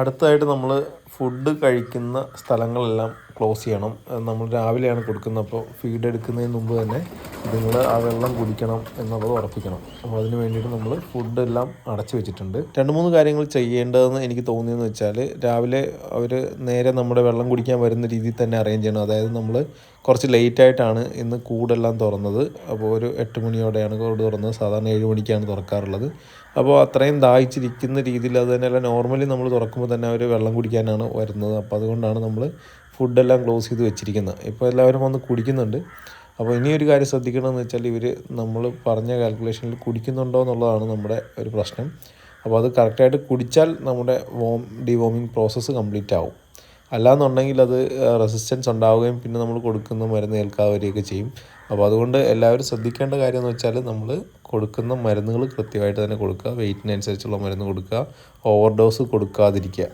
അടുത്തതായിട്ട് നമ്മൾ ഫുഡ് കഴിക്കുന്ന സ്ഥലങ്ങളെല്ലാം ക്ലോസ് ചെയ്യണം. നമ്മൾ രാവിലെയാണ് കൊടുക്കുന്നത്, അപ്പോൾ ഫീഡ് എടുക്കുന്നതിന് മുമ്പ് തന്നെ നിങ്ങൾ ആ വെള്ളം കുടിക്കണം എന്നുള്ളത് ഉറപ്പിക്കണം. അപ്പോൾ അതിന് വേണ്ടിയിട്ട് നമ്മൾ ഫുഡെല്ലാം അടച്ചു വെച്ചിട്ടുണ്ട്. 2-3 കാര്യങ്ങൾ ചെയ്യേണ്ടതെന്ന് എനിക്ക് തോന്നിയെന്ന് വെച്ചാൽ, രാവിലെ അവർ നേരെ നമ്മുടെ വെള്ളം കുടിക്കാൻ വരുന്ന രീതിയിൽ തന്നെ അറേഞ്ച് ചെയ്യണം. അതായത് നമ്മൾ കുറച്ച് ലേറ്റായിട്ടാണ് ഇന്ന് കൂടെല്ലാം തുറന്നത്. അപ്പോൾ ഒരു 8 മണിയോടെയാണ് കൂട് തുറന്നത്. സാധാരണ 7 മണിക്കാണ് തുറക്കാറുള്ളത്. അപ്പോൾ അത്രയും ദാഹിച്ചിരിക്കുന്ന രീതിയിൽ, അത് തന്നെയല്ല നോർമലി നമ്മൾ തുറക്കുമ്പോൾ തന്നെ അവർ വെള്ളം കുടിക്കാനാണ് വരുന്നത്. അപ്പോൾ അതുകൊണ്ടാണ് നമ്മൾ ഫുഡെല്ലാം ക്ലോസ് ചെയ്ത് വെച്ചിരിക്കുന്നത്. ഇപ്പോൾ എല്ലാവരും വന്ന് കുടിക്കുന്നുണ്ട്. അപ്പോൾ ഇനിയൊരു കാര്യം ശ്രദ്ധിക്കണമെന്ന് വെച്ചാൽ, ഇവർ നമ്മൾ പറഞ്ഞ കാൽക്കുലേഷനിൽ കുടിക്കുന്നുണ്ടോ എന്നുള്ളതാണ് നമ്മുടെ ഒരു പ്രശ്നം. അപ്പോൾ അത് കറക്റ്റായിട്ട് കുടിച്ചാൽ നമ്മുടെ ഡിവോമിങ് പ്രോസസ്സ് കംപ്ലീറ്റ് ആവും. അല്ലാന്നുണ്ടെങ്കിൽ അത് റെസിസ്റ്റൻസ് ഉണ്ടാവുകയും പിന്നെ നമ്മൾ കൊടുക്കുന്ന മരുന്ന് ഏൽക്കാതെ വരികയൊക്കെ ചെയ്യും. അപ്പോൾ അതുകൊണ്ട് എല്ലാവരും ശ്രദ്ധിക്കേണ്ട കാര്യം എന്ന് വെച്ചാൽ, നമ്മൾ കൊടുക്കുന്ന മരുന്നുകൾ കൃത്യമായിട്ട് തന്നെ കൊടുക്കുക, വെയിറ്റിനനുസരിച്ചുള്ള മരുന്ന് കൊടുക്കുക, ഓവർ ഡോസ് കൊടുക്കാതിരിക്കുക.